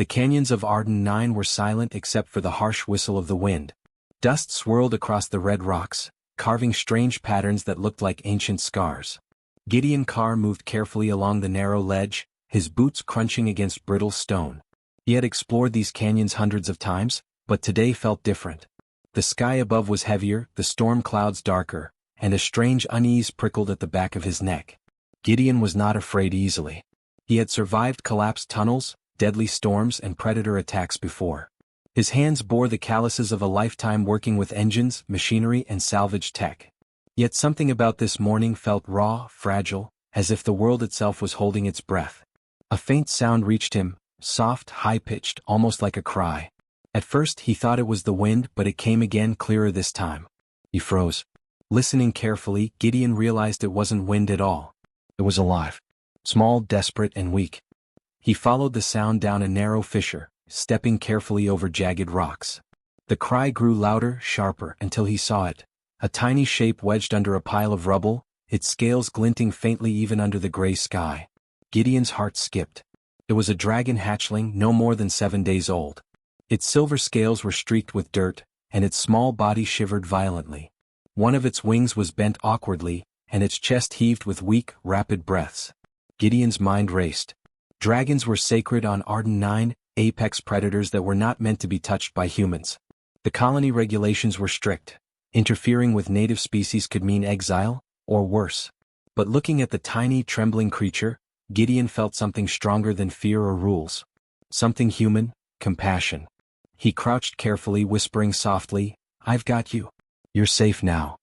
The canyons of Arden 9 were silent except for the harsh whistle of the wind. Dust swirled across the red rocks, carving strange patterns that looked like ancient scars. Gideon Carr moved carefully along the narrow ledge, his boots crunching against brittle stone. He had explored these canyons hundreds of times, but today felt different. The sky above was heavier, the storm clouds darker, and a strange unease prickled at the back of his neck. Gideon was not afraid easily. He had survived collapsed tunnels, deadly storms, and predator attacks before. His hands bore the calluses of a lifetime working with engines, machinery, and salvage tech. Yet something about this morning felt raw, fragile, as if the world itself was holding its breath. A faint sound reached him, soft, high-pitched, almost like a cry. At first he thought it was the wind, but it came again, clearer this time. He froze. Listening carefully, Gideon realized it wasn't wind at all. It was alive. Small, desperate, and weak. He followed the sound down a narrow fissure, stepping carefully over jagged rocks. The cry grew louder, sharper, until he saw it. A tiny shape wedged under a pile of rubble, its scales glinting faintly even under the gray sky. Gideon's heart skipped. It was a dragon hatchling no more than 7 days old. Its silver scales were streaked with dirt, and its small body shivered violently. One of its wings was bent awkwardly, and its chest heaved with weak, rapid breaths. Gideon's mind raced. Dragons were sacred on Arden 9, apex predators that were not meant to be touched by humans. The colony regulations were strict. Interfering with native species could mean exile, or worse. But looking at the tiny, trembling creature, Gideon felt something stronger than fear or rules. Something human, compassion. He crouched carefully, whispering softly, "I've got you. You're safe now."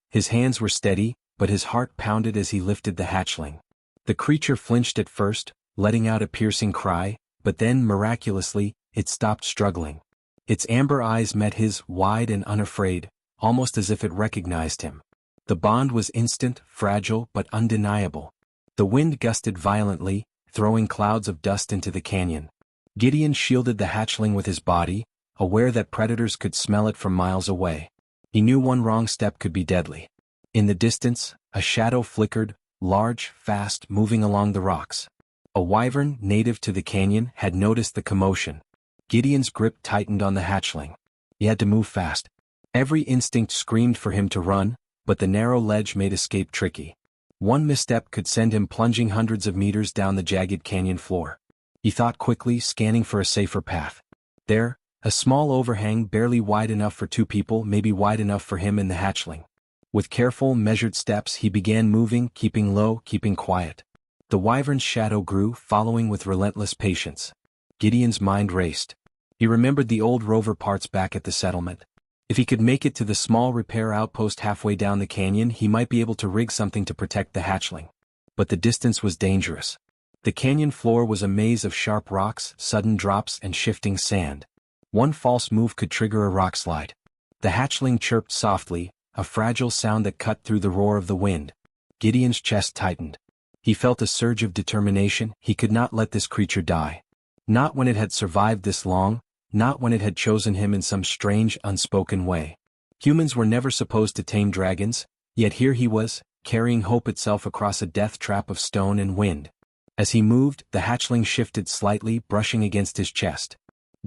His hands were steady, but his heart pounded as he lifted the hatchling. The creature flinched at first, letting out a piercing cry, but then, miraculously, it stopped struggling. Its amber eyes met his, wide and unafraid, almost as if it recognized him. The bond was instant, fragile, but undeniable. The wind gusted violently, throwing clouds of dust into the canyon. Gideon shielded the hatchling with his body, aware that predators could smell it from miles away. He knew one wrong step could be deadly. In the distance, a shadow flickered, large, fast, moving along the rocks. A wyvern, native to the canyon, had noticed the commotion. Gideon's grip tightened on the hatchling. He had to move fast. Every instinct screamed for him to run, but the narrow ledge made escape tricky. One misstep could send him plunging hundreds of meters down the jagged canyon floor. He thought quickly, scanning for a safer path. There, a small overhang barely wide enough for two people, maybe wide enough for him and the hatchling. With careful, measured steps he began moving, keeping low, keeping quiet. The wyvern's shadow grew, following with relentless patience. Gideon's mind raced. He remembered the old rover parts back at the settlement. If he could make it to the small repair outpost halfway down the canyon, he might be able to rig something to protect the hatchling. But the distance was dangerous. The canyon floor was a maze of sharp rocks, sudden drops, and shifting sand. One false move could trigger a rock slide. The hatchling chirped softly, a fragile sound that cut through the roar of the wind. Gideon's chest tightened. He felt a surge of determination. He could not let this creature die. Not when it had survived this long, not when it had chosen him in some strange, unspoken way. Humans were never supposed to tame dragons, yet here he was, carrying hope itself across a death trap of stone and wind. As he moved, the hatchling shifted slightly, brushing against his chest.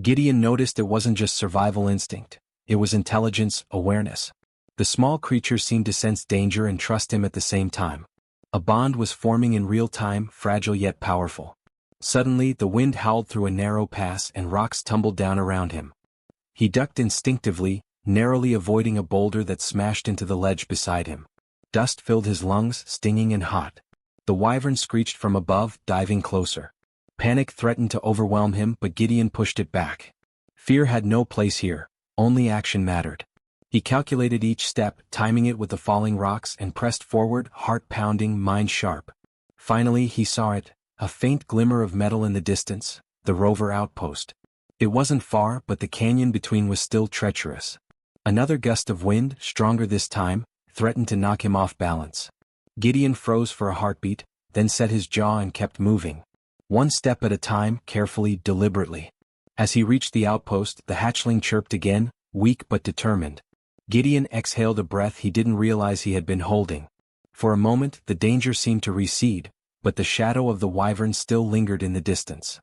Gideon noticed it wasn't just survival instinct. It was intelligence, awareness. The small creature seemed to sense danger and trust him at the same time. A bond was forming in real time, fragile yet powerful. Suddenly, the wind howled through a narrow pass and rocks tumbled down around him. He ducked instinctively, narrowly avoiding a boulder that smashed into the ledge beside him. Dust filled his lungs, stinging and hot. The wyvern screeched from above, diving closer. Panic threatened to overwhelm him, but Gideon pushed it back. Fear had no place here, only action mattered. He calculated each step, timing it with the falling rocks, and pressed forward, heart pounding, mind sharp. Finally he saw it, a faint glimmer of metal in the distance, the rover outpost. It wasn't far, but the canyon between was still treacherous. Another gust of wind, stronger this time, threatened to knock him off balance. Gideon froze for a heartbeat, then set his jaw and kept moving. One step at a time, carefully, deliberately. As he reached the outpost, the hatchling chirped again, weak but determined. Gideon exhaled a breath he didn't realize he had been holding. For a moment, the danger seemed to recede, but the shadow of the wyvern still lingered in the distance.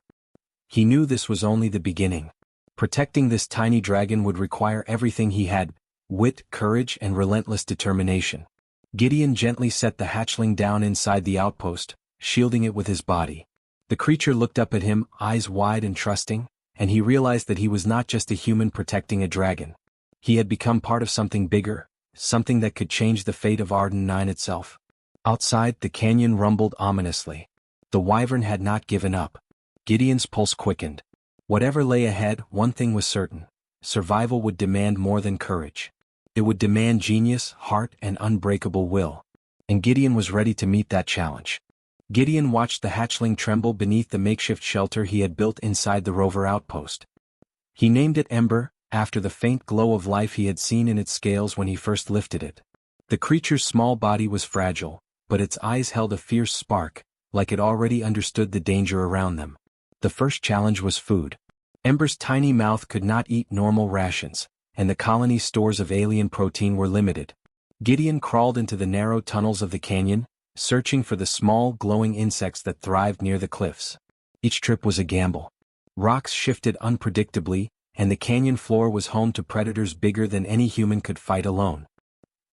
He knew this was only the beginning. Protecting this tiny dragon would require everything he had: wit, courage, and relentless determination. Gideon gently set the hatchling down inside the outpost, shielding it with his body. The creature looked up at him, eyes wide and trusting, and he realized that he was not just a human protecting a dragon. He had become part of something bigger, something that could change the fate of Arden 9 itself. Outside, the canyon rumbled ominously. The wyvern had not given up. Gideon's pulse quickened. Whatever lay ahead, one thing was certain: survival would demand more than courage. It would demand genius, heart, and unbreakable will. And Gideon was ready to meet that challenge. Gideon watched the hatchling tremble beneath the makeshift shelter he had built inside the rover outpost. He named it Ember, after the faint glow of life he had seen in its scales when he first lifted it. The creature's small body was fragile, but its eyes held a fierce spark, like it already understood the danger around them. The first challenge was food. Ember's tiny mouth could not eat normal rations, and the colony's stores of alien protein were limited. Gideon crawled into the narrow tunnels of the canyon, searching for the small, glowing insects that thrived near the cliffs. Each trip was a gamble. Rocks shifted unpredictably, and the canyon floor was home to predators bigger than any human could fight alone.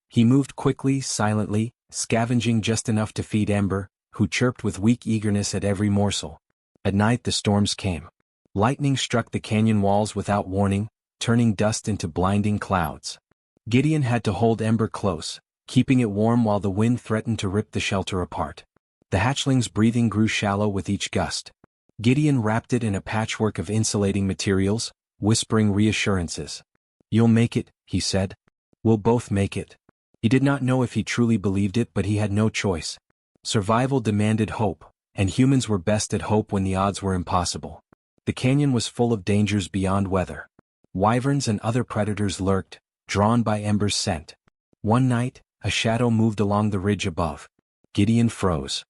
He moved quickly, silently, scavenging just enough to feed Ember, who chirped with weak eagerness at every morsel. At night the storms came. Lightning struck the canyon walls without warning, turning dust into blinding clouds. Gideon had to hold Ember close, keeping it warm while the wind threatened to rip the shelter apart. The hatchling's breathing grew shallow with each gust. Gideon wrapped it in a patchwork of insulating materials, whispering reassurances. "You'll make it," he said. "We'll both make it." He did not know if he truly believed it, but he had no choice. Survival demanded hope, and humans were best at hope when the odds were impossible. The canyon was full of dangers beyond weather. Wyverns and other predators lurked, drawn by Ember's scent. One night, a shadow moved along the ridge above. Gideon froze.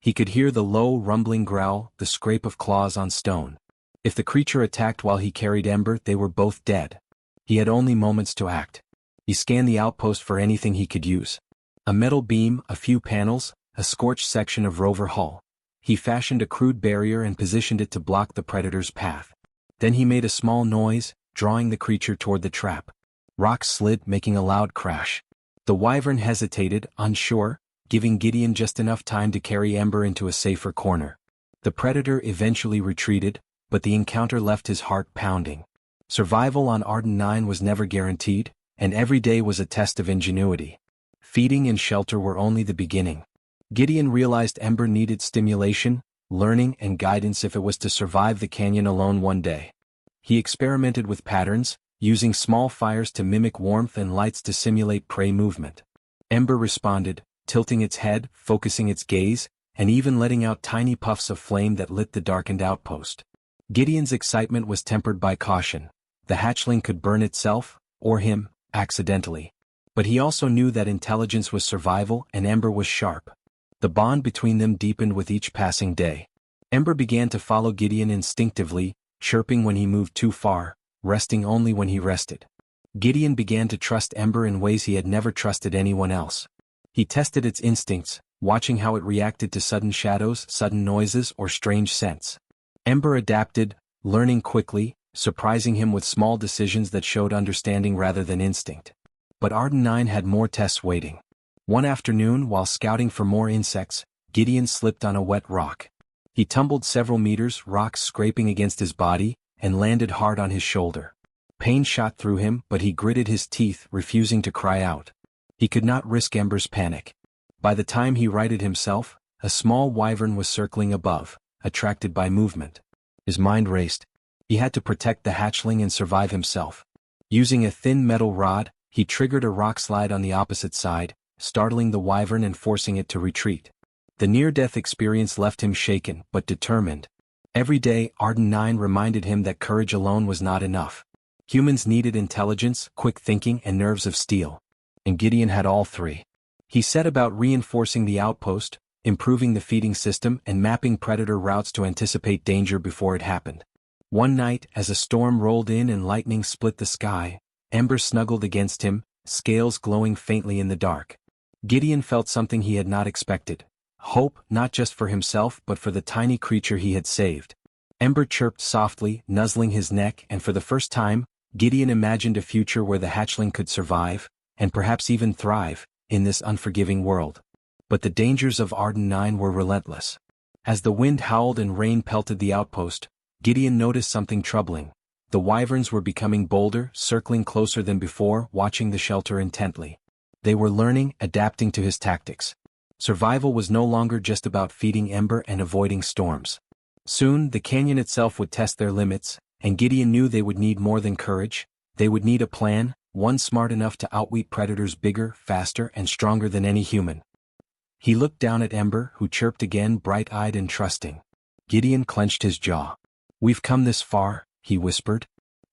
He could hear the low, rumbling growl, the scrape of claws on stone. If the creature attacked while he carried Ember, they were both dead. He had only moments to act. He scanned the outpost for anything he could use. A metal beam, a few panels, a scorched section of rover hull. He fashioned a crude barrier and positioned it to block the predator's path. Then he made a small noise, drawing the creature toward the trap. Rocks slid, making a loud crash. The wyvern hesitated, unsure, giving Gideon just enough time to carry Ember into a safer corner. The predator eventually retreated, but the encounter left his heart pounding. Survival on Arden 9 was never guaranteed, and every day was a test of ingenuity. Feeding and shelter were only the beginning. Gideon realized Ember needed stimulation, learning, and guidance if it was to survive the canyon alone one day. He experimented with patterns, using small fires to mimic warmth and lights to simulate prey movement. Ember responded, tilting its head, focusing its gaze, and even letting out tiny puffs of flame that lit the darkened outpost. Gideon's excitement was tempered by caution. The hatchling could burn itself, or him, accidentally. But he also knew that intelligence was survival and Ember was sharp. The bond between them deepened with each passing day. Ember began to follow Gideon instinctively, chirping when he moved too far, resting only when he rested. Gideon began to trust Ember in ways he had never trusted anyone else. He tested its instincts, watching how it reacted to sudden shadows, sudden noises, or strange scents. Ember adapted, learning quickly, surprising him with small decisions that showed understanding rather than instinct. But Arden 9 had more tests waiting. One afternoon, while scouting for more insects, Gideon slipped on a wet rock. He tumbled several meters, rocks scraping against his body, and landed hard on his shoulder. Pain shot through him, but he gritted his teeth, refusing to cry out. He could not risk Ember's panic. By the time he righted himself, a small wyvern was circling above, attracted by movement. His mind raced. He had to protect the hatchling and survive himself. Using a thin metal rod, he triggered a rock slide on the opposite side, startling the wyvern and forcing it to retreat. The near-death experience left him shaken, but determined. Every day, Arden 9 reminded him that courage alone was not enough. Humans needed intelligence, quick thinking, and nerves of steel. And Gideon had all three. He set about reinforcing the outpost, improving the feeding system, and mapping predator routes to anticipate danger before it happened. One night, as a storm rolled in and lightning split the sky, Ember snuggled against him, scales glowing faintly in the dark. Gideon felt something he had not expected. Hope, not just for himself but for the tiny creature he had saved. Ember chirped softly, nuzzling his neck, and for the first time, Gideon imagined a future where the hatchling could survive, and perhaps even thrive, in this unforgiving world. But the dangers of Arden 9 were relentless. As the wind howled and rain pelted the outpost, Gideon noticed something troubling. The wyverns were becoming bolder, circling closer than before, watching the shelter intently. They were learning, adapting to his tactics. Survival was no longer just about feeding Ember and avoiding storms. Soon, the canyon itself would test their limits, and Gideon knew they would need more than courage. They would need a plan, one smart enough to outwit predators bigger, faster, and stronger than any human. He looked down at Ember, who chirped again, bright-eyed and trusting. Gideon clenched his jaw. "We've come this far," he whispered.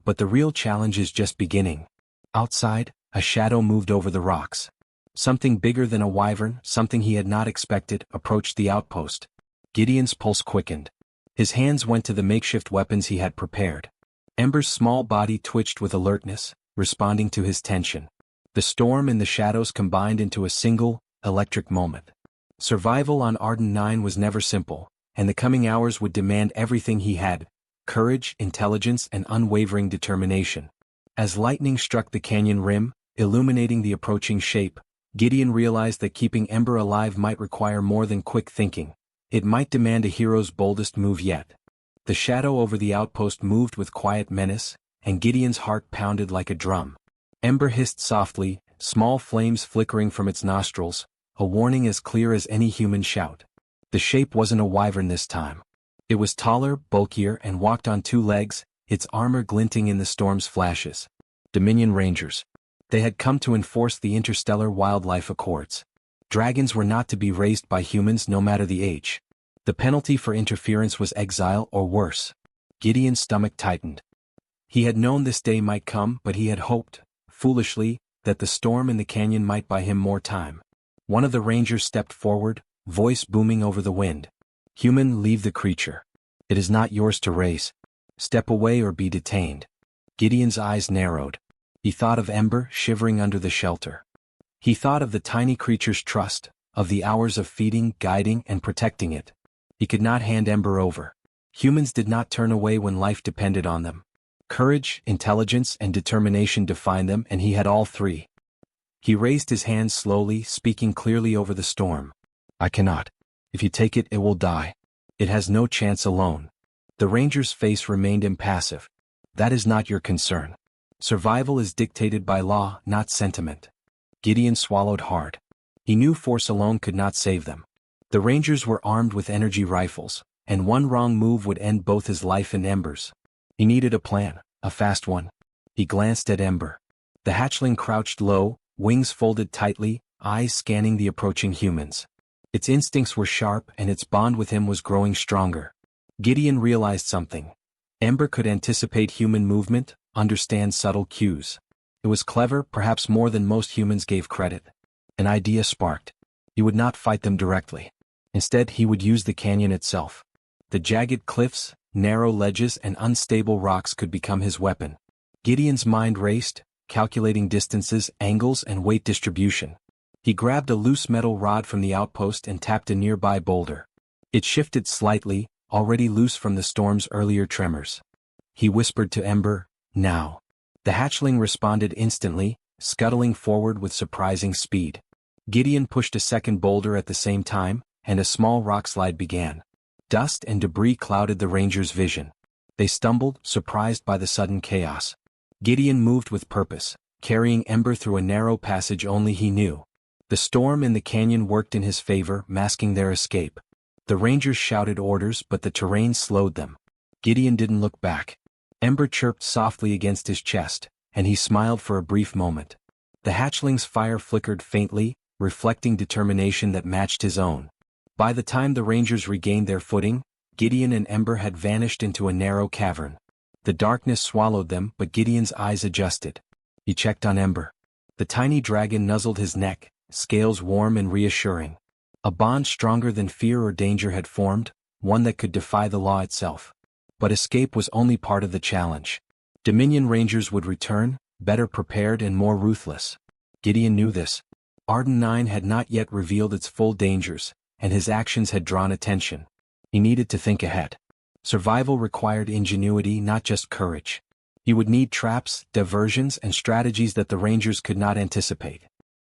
"But the real challenge is just beginning." Outside, a shadow moved over the rocks. Something bigger than a wyvern, something he had not expected, approached the outpost. Gideon's pulse quickened. His hands went to the makeshift weapons he had prepared. Ember's small body twitched with alertness, responding to his tension. The storm and the shadows combined into a single, electric moment. Survival on Arden 9 was never simple, and the coming hours would demand everything he had: courage, intelligence, and unwavering determination. As lightning struck the canyon rim, illuminating the approaching shape, Gideon realized that keeping Ember alive might require more than quick thinking. It might demand a hero's boldest move yet. The shadow over the outpost moved with quiet menace, and Gideon's heart pounded like a drum. Ember hissed softly, small flames flickering from its nostrils, a warning as clear as any human shout. The shape wasn't a wyvern this time. It was taller, bulkier, and walked on two legs, its armor glinting in the storm's flashes. Dominion Rangers. They had come to enforce the interstellar wildlife accords. Dragons were not to be raised by humans no matter the age. The penalty for interference was exile or worse. Gideon's stomach tightened. He had known this day might come, but he had hoped, foolishly, that the storm in the canyon might buy him more time. One of the rangers stepped forward, voice booming over the wind. "Human, leave the creature. It is not yours to raise. Step away or be detained." Gideon's eyes narrowed. He thought of Ember shivering under the shelter. He thought of the tiny creature's trust, of the hours of feeding, guiding, and protecting it. He could not hand Ember over. Humans did not turn away when life depended on them. Courage, intelligence, and determination defined them, and he had all three. He raised his hands slowly, speaking clearly over the storm. "I cannot. If you take it, it will die. It has no chance alone." The ranger's face remained impassive. "That is not your concern. Survival is dictated by law, not sentiment." Gideon swallowed hard. He knew force alone could not save them. The rangers were armed with energy rifles, and one wrong move would end both his life and Ember's. He needed a plan, a fast one. He glanced at Ember. The hatchling crouched low, wings folded tightly, eyes scanning the approaching humans. Its instincts were sharp and its bond with him was growing stronger. Gideon realized something. Ember could anticipate human movement, understand subtle cues. It was clever, perhaps more than most humans gave credit. An idea sparked. He would not fight them directly. Instead, he would use the canyon itself. The jagged cliffs, narrow ledges, and unstable rocks could become his weapon. Gideon's mind raced, calculating distances, angles, and weight distribution. He grabbed a loose metal rod from the outpost and tapped a nearby boulder. It shifted slightly, already loose from the storm's earlier tremors. He whispered to Ember, "Now." The hatchling responded instantly, scuttling forward with surprising speed. Gideon pushed a second boulder at the same time, and a small rock slide began. Dust and debris clouded the ranger's vision. They stumbled, surprised by the sudden chaos. Gideon moved with purpose, carrying Ember through a narrow passage only he knew. The storm in the canyon worked in his favor, masking their escape. The rangers shouted orders, but the terrain slowed them. Gideon didn't look back. Ember chirped softly against his chest, and he smiled for a brief moment. The hatchling's fire flickered faintly, reflecting determination that matched his own. By the time the rangers regained their footing, Gideon and Ember had vanished into a narrow cavern. The darkness swallowed them, but Gideon's eyes adjusted. He checked on Ember. The tiny dragon nuzzled his neck, scales warm and reassuring. A bond stronger than fear or danger had formed, one that could defy the law itself. But escape was only part of the challenge. Dominion Rangers would return, better prepared and more ruthless. Gideon knew this. Arden 9 had not yet revealed its full dangers, and his actions had drawn attention. He needed to think ahead. Survival required ingenuity, not just courage. He would need traps, diversions, and strategies that the Rangers could not anticipate.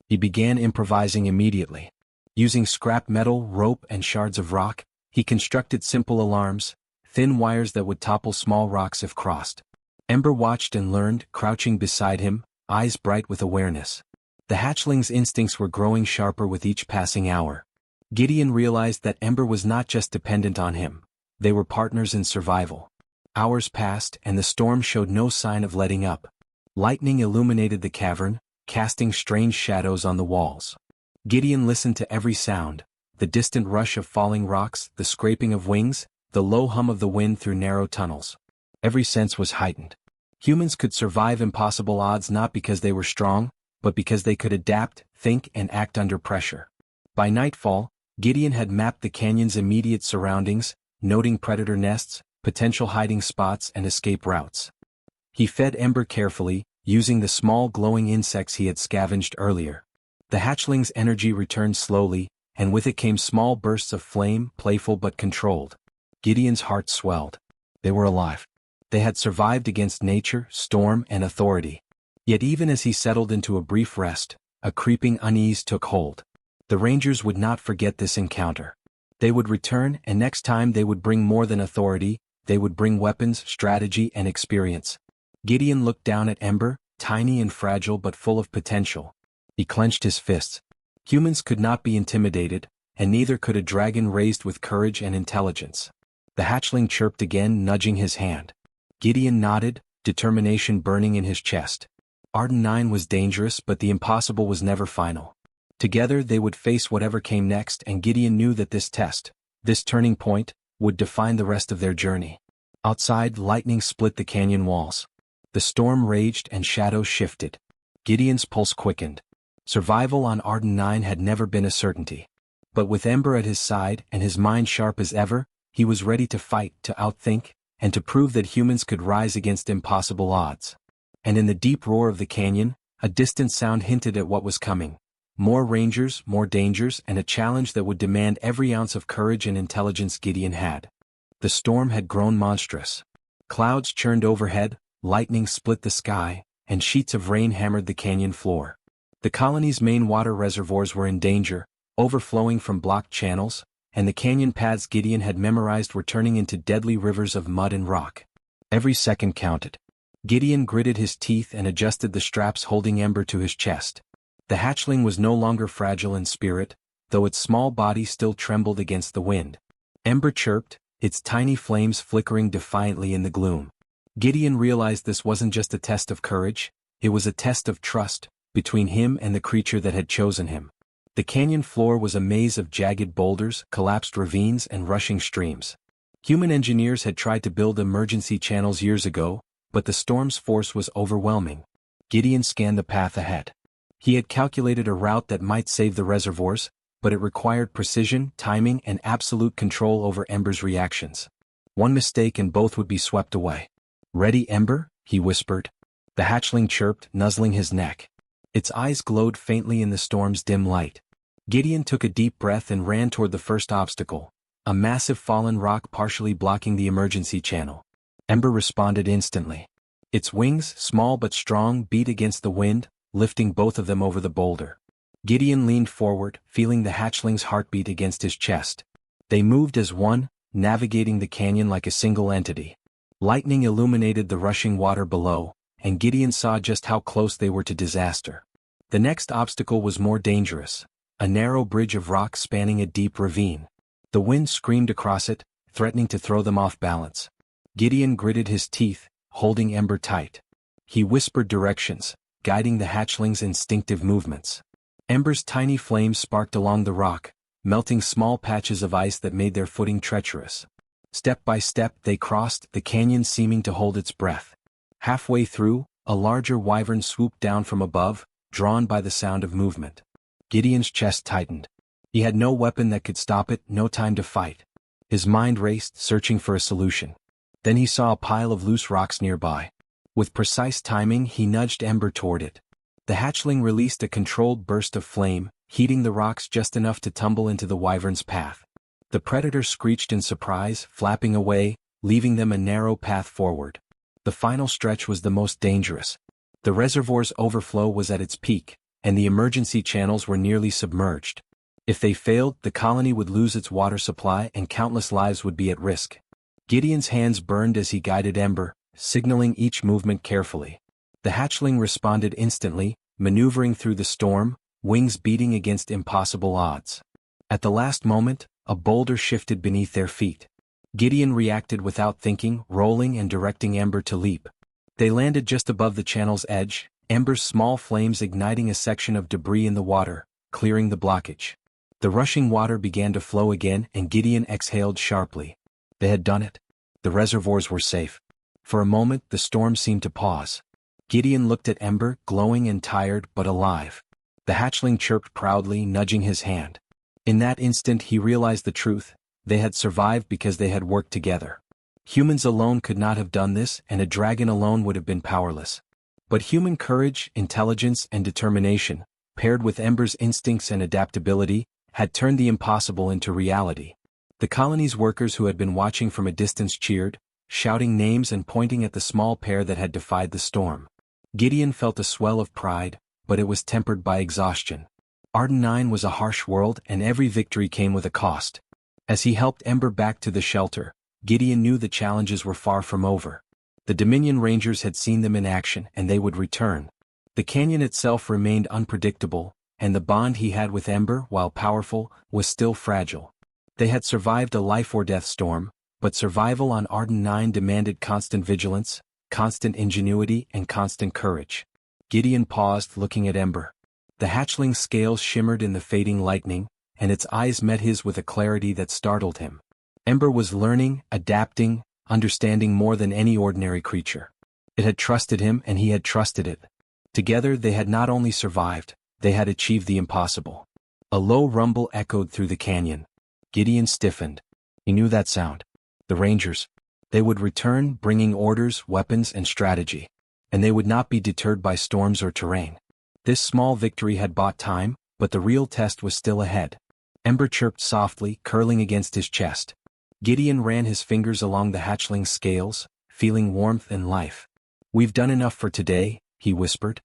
He began improvising immediately. Using scrap metal, rope, and shards of rock, he constructed simple alarms, thin wires that would topple small rocks if crossed. Ember watched and learned, crouching beside him, eyes bright with awareness. The hatchling's instincts were growing sharper with each passing hour. Gideon realized that Ember was not just dependent on him. They were partners in survival. Hours passed, and the storm showed no sign of letting up. Lightning illuminated the cavern, casting strange shadows on the walls. Gideon listened to every sound, the distant rush of falling rocks, the scraping of wings, the low hum of the wind through narrow tunnels. Every sense was heightened. Humans could survive impossible odds not because they were strong, but because they could adapt, think, and act under pressure. By nightfall, Gideon had mapped the canyon's immediate surroundings, noting predator nests, potential hiding spots, and escape routes. He fed Ember carefully, using the small glowing insects he had scavenged earlier. The hatchling's energy returned slowly, and with it came small bursts of flame, playful but controlled. Gideon's heart swelled. They were alive. They had survived against nature, storm, and authority. Yet even as he settled into a brief rest, a creeping unease took hold. The Rangers would not forget this encounter. They would return, and next time they would bring more than authority, they would bring weapons, strategy, and experience. Gideon looked down at Ember, tiny and fragile but full of potential. He clenched his fists. Humans could not be intimidated, and neither could a dragon raised with courage and intelligence. The hatchling chirped again, nudging his hand. Gideon nodded, determination burning in his chest. Arden 9 was dangerous, but the impossible was never final. Together they would face whatever came next, and Gideon knew that this test, this turning point, would define the rest of their journey. Outside, lightning split the canyon walls. The storm raged and shadows shifted. Gideon's pulse quickened. Survival on Arden 9 had never been a certainty. But with Ember at his side and his mind sharp as ever, he was ready to fight, to outthink, and to prove that humans could rise against impossible odds. And in the deep roar of the canyon, a distant sound hinted at what was coming. More rangers, more dangers, and a challenge that would demand every ounce of courage and intelligence Gideon had. The storm had grown monstrous. Clouds churned overhead, lightning split the sky, and sheets of rain hammered the canyon floor. The colony's main water reservoirs were in danger, overflowing from blocked channels, and the canyon paths Gideon had memorized were turning into deadly rivers of mud and rock. Every second counted. Gideon gritted his teeth and adjusted the straps holding Ember to his chest. The hatchling was no longer fragile in spirit, though its small body still trembled against the wind. Ember chirped, its tiny flames flickering defiantly in the gloom. Gideon realized this wasn't just a test of courage, it was a test of trust, between him and the creature that had chosen him. The canyon floor was a maze of jagged boulders, collapsed ravines, and rushing streams. Human engineers had tried to build emergency channels years ago, but the storm's force was overwhelming. Gideon scanned the path ahead. He had calculated a route that might save the reservoirs, but it required precision, timing, and absolute control over Ember's reactions. One mistake and both would be swept away. "Ready, Ember?" he whispered. The hatchling chirped, nuzzling his neck. Its eyes glowed faintly in the storm's dim light. Gideon took a deep breath and ran toward the first obstacle, a massive fallen rock partially blocking the emergency channel. Ember responded instantly. Its wings, small but strong, beat against the wind, lifting both of them over the boulder. Gideon leaned forward, feeling the hatchling's heartbeat against his chest. They moved as one, navigating the canyon like a single entity. Lightning illuminated the rushing water below, and Gideon saw just how close they were to disaster. The next obstacle was more dangerous, a narrow bridge of rock spanning a deep ravine. The wind screamed across it, threatening to throw them off balance. Gideon gritted his teeth, holding Ember tight. He whispered directions, guiding the hatchling's instinctive movements. Ember's tiny flames sparked along the rock, melting small patches of ice that made their footing treacherous. Step by step they crossed, the canyon seeming to hold its breath. Halfway through, a larger wyvern swooped down from above, drawn by the sound of movement. Gideon's chest tightened. He had no weapon that could stop it, no time to fight. His mind raced, searching for a solution. Then he saw a pile of loose rocks nearby. With precise timing, he nudged Ember toward it. The hatchling released a controlled burst of flame, heating the rocks just enough to tumble into the wyvern's path. The predator screeched in surprise, flapping away, leaving them a narrow path forward. The final stretch was the most dangerous. The reservoir's overflow was at its peak, and the emergency channels were nearly submerged. If they failed, the colony would lose its water supply and countless lives would be at risk. Gideon's hands burned as he guided Ember, signaling each movement carefully. The hatchling responded instantly, maneuvering through the storm, wings beating against impossible odds. At the last moment, a boulder shifted beneath their feet. Gideon reacted without thinking, rolling and directing Ember to leap. They landed just above the channel's edge, Ember's small flames igniting a section of debris in the water, clearing the blockage. The rushing water began to flow again and Gideon exhaled sharply. They had done it. The reservoirs were safe. For a moment the storm seemed to pause. Gideon looked at Ember, glowing and tired but alive. The hatchling chirped proudly, nudging his hand. In that instant he realized the truth. They had survived because they had worked together. Humans alone could not have done this, and a dragon alone would have been powerless. But human courage, intelligence, and determination, paired with Ember's instincts and adaptability, had turned the impossible into reality. The colony's workers who had been watching from a distance cheered, shouting names and pointing at the small pair that had defied the storm. Gideon felt a swell of pride, but it was tempered by exhaustion. Arden 9 was a harsh world and every victory came with a cost. As he helped Ember back to the shelter, Gideon knew the challenges were far from over. The Dominion Rangers had seen them in action and they would return. The canyon itself remained unpredictable, and the bond he had with Ember, while powerful, was still fragile. They had survived a life-or-death storm, but survival on Arden 9 demanded constant vigilance, constant ingenuity, and constant courage. Gideon paused, looking at Ember. The hatchling's scales shimmered in the fading lightning, and its eyes met his with a clarity that startled him. Ember was learning, adapting, understanding more than any ordinary creature. It had trusted him and he had trusted it. Together they had not only survived, they had achieved the impossible. A low rumble echoed through the canyon. Gideon stiffened. He knew that sound. The Rangers. They would return, bringing orders, weapons, and strategy. And they would not be deterred by storms or terrain. This small victory had bought time, but the real test was still ahead. Ember chirped softly, curling against his chest. Gideon ran his fingers along the hatchling's scales, feeling warmth and life. "We've done enough for today," he whispered.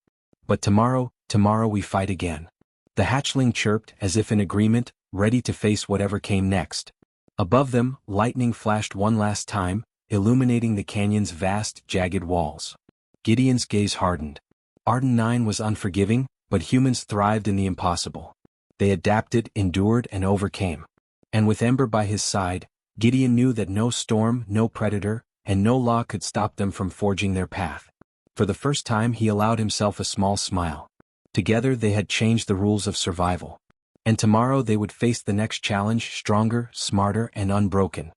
"But tomorrow we fight again." The hatchling chirped, as if in agreement, ready to face whatever came next. Above them, lightning flashed one last time, illuminating the canyon's vast, jagged walls. Gideon's gaze hardened. Arden 9 was unforgiving, but humans thrived in the impossible. They adapted, endured, and overcame. And with Ember by his side, Gideon knew that no storm, no predator, and no law could stop them from forging their path. For the first time he allowed himself a small smile. Together they had changed the rules of survival. And tomorrow they would face the next challenge, stronger, smarter, and unbroken.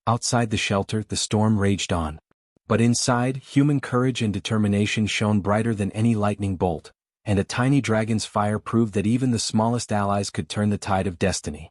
Outside the shelter the storm raged on. But inside, human courage and determination shone brighter than any lightning bolt, and a tiny dragon's fire proved that even the smallest allies could turn the tide of destiny.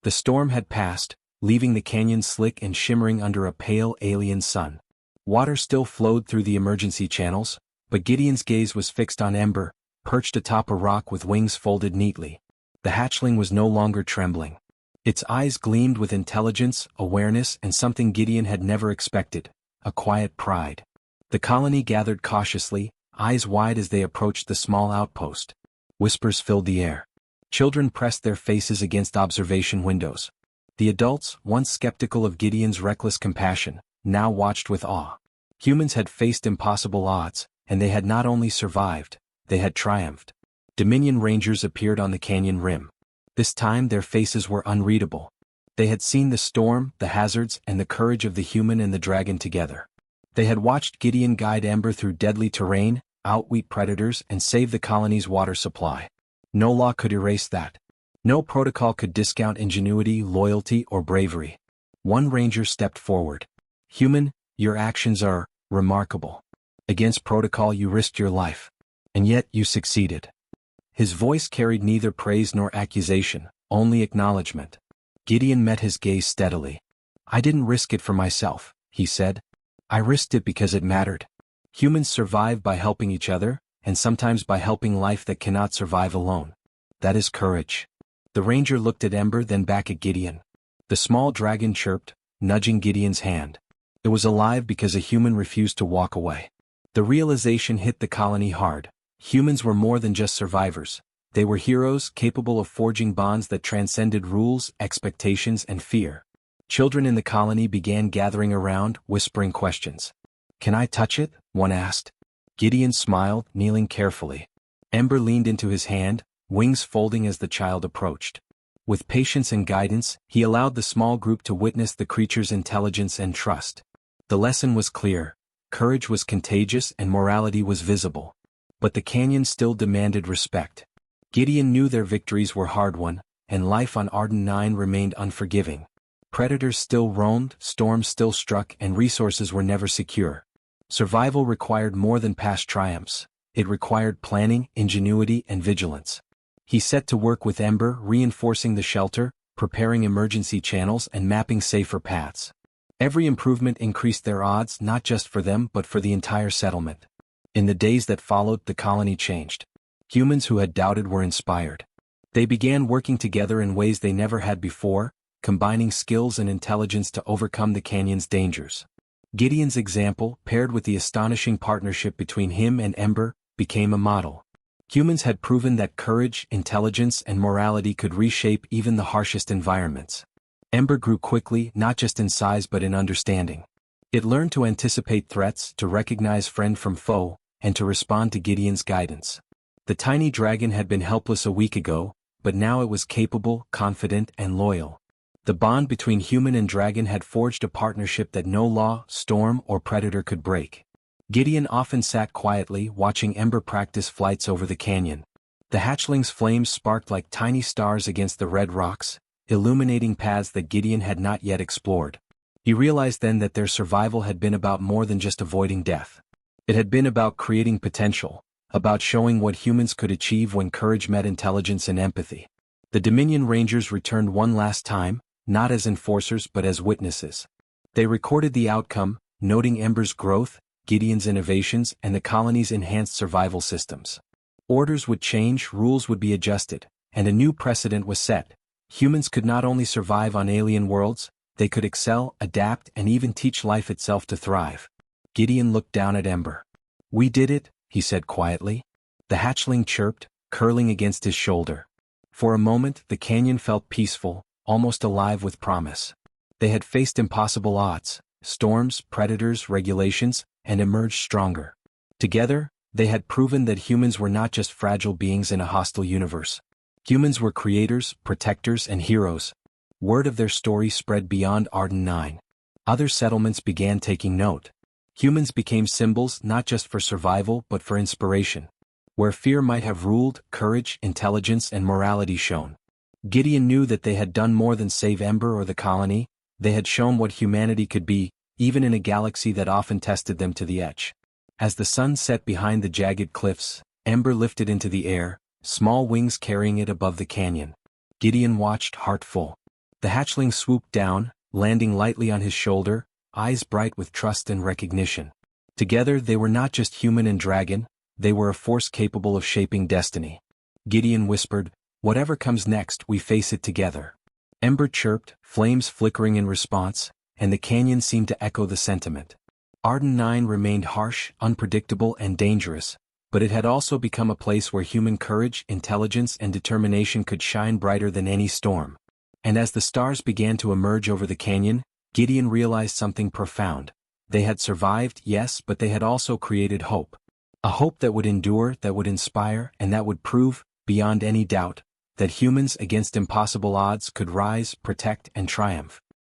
The storm had passed, leaving the canyon slick and shimmering under a pale alien sun. Water still flowed through the emergency channels, but Gideon's gaze was fixed on Ember, perched atop a rock with wings folded neatly. The hatchling was no longer trembling. Its eyes gleamed with intelligence, awareness, and something Gideon had never expected, a quiet pride. The colony gathered cautiously, eyes wide as they approached the small outpost. Whispers filled the air. Children pressed their faces against observation windows. The adults, once skeptical of Gideon's reckless compassion, now watched with awe. Humans had faced impossible odds, and they had not only survived, they had triumphed. Dominion Rangers appeared on the canyon rim. This time their faces were unreadable. They had seen the storm, the hazards, and the courage of the human and the dragon together. They had watched Gideon guide Ember through deadly terrain, outwit predators, and save the colony's water supply. No law could erase that. No protocol could discount ingenuity, loyalty, or bravery. One ranger stepped forward. "Human, your actions are remarkable. Against protocol you risked your life. And yet you succeeded." His voice carried neither praise nor accusation, only acknowledgement. Gideon met his gaze steadily. "I didn't risk it for myself," he said. "I risked it because it mattered. Humans survive by helping each other, and sometimes by helping life that cannot survive alone. That is courage." The ranger looked at Ember, then back at Gideon. The small dragon chirped, nudging Gideon's hand. It was alive because a human refused to walk away. The realization hit the colony hard. Humans were more than just survivors. They were heroes capable of forging bonds that transcended rules, expectations, and fear. Children in the colony began gathering around, whispering questions. "Can I touch it?" one asked. Gideon smiled, kneeling carefully. Ember leaned into his hand, wings folding as the child approached. With patience and guidance, he allowed the small group to witness the creature's intelligence and trust. The lesson was clear. Courage was contagious and morality was visible. But the canyon still demanded respect. Gideon knew their victories were hard-won, and life on Arden 9 remained unforgiving. Predators still roamed, storms still struck, and resources were never secure. Survival required more than past triumphs. It required planning, ingenuity, and vigilance. He set to work with Ember, reinforcing the shelter, preparing emergency channels, and mapping safer paths. Every improvement increased their odds not just for them but for the entire settlement. In the days that followed, the colony changed. Humans who had doubted were inspired. They began working together in ways they never had before, combining skills and intelligence to overcome the canyon's dangers. Gideon's example, paired with the astonishing partnership between him and Ember, became a model. Humans had proven that courage, intelligence, and morality could reshape even the harshest environments. Ember grew quickly, not just in size but in understanding. It learned to anticipate threats, to recognize friend from foe, and to respond to Gideon's guidance. The tiny dragon had been helpless a week ago, but now it was capable, confident, and loyal. The bond between human and dragon had forged a partnership that no law, storm, or predator could break. Gideon often sat quietly, watching Ember practice flights over the canyon. The hatchling's flames sparked like tiny stars against the red rocks, illuminating paths that Gideon had not yet explored. He realized then that their survival had been about more than just avoiding death. It had been about creating potential, about showing what humans could achieve when courage met intelligence and empathy. The Dominion Rangers returned one last time, not as enforcers but as witnesses. They recorded the outcome, noting Ember's growth, Gideon's innovations, and the colony's enhanced survival systems. Orders would change, rules would be adjusted, and a new precedent was set. Humans could not only survive on alien worlds, they could excel, adapt, and even teach life itself to thrive. Gideon looked down at Ember. "We did it," he said quietly. The hatchling chirped, curling against his shoulder. For a moment, the canyon felt peaceful, almost alive with promise. They had faced impossible odds, storms, predators, regulations, and emerged stronger. Together, they had proven that humans were not just fragile beings in a hostile universe. Humans were creators, protectors, and heroes. Word of their story spread beyond Arden 9. Other settlements began taking note. Humans became symbols not just for survival but for inspiration. Where fear might have ruled, courage, intelligence, and morality shone. Gideon knew that they had done more than save Ember or the colony. They had shown what humanity could be, even in a galaxy that often tested them to the edge. As the sun set behind the jagged cliffs, Ember lifted into the air, small wings carrying it above the canyon. Gideon watched, heart full. The hatchling swooped down, landing lightly on his shoulder, eyes bright with trust and recognition. Together they were not just human and dragon, they were a force capable of shaping destiny. Gideon whispered, "Whatever comes next, we face it together." Ember chirped, flames flickering in response, and the canyon seemed to echo the sentiment. Arden 9 remained harsh, unpredictable, and dangerous, but it had also become a place where human courage, intelligence, and determination could shine brighter than any storm. And as the stars began to emerge over the canyon, Gideon realized something profound. They had survived, yes, but they had also created hope. A hope that would endure, that would inspire, and that would prove, beyond any doubt, that humans against impossible odds could rise, protect, and triumph.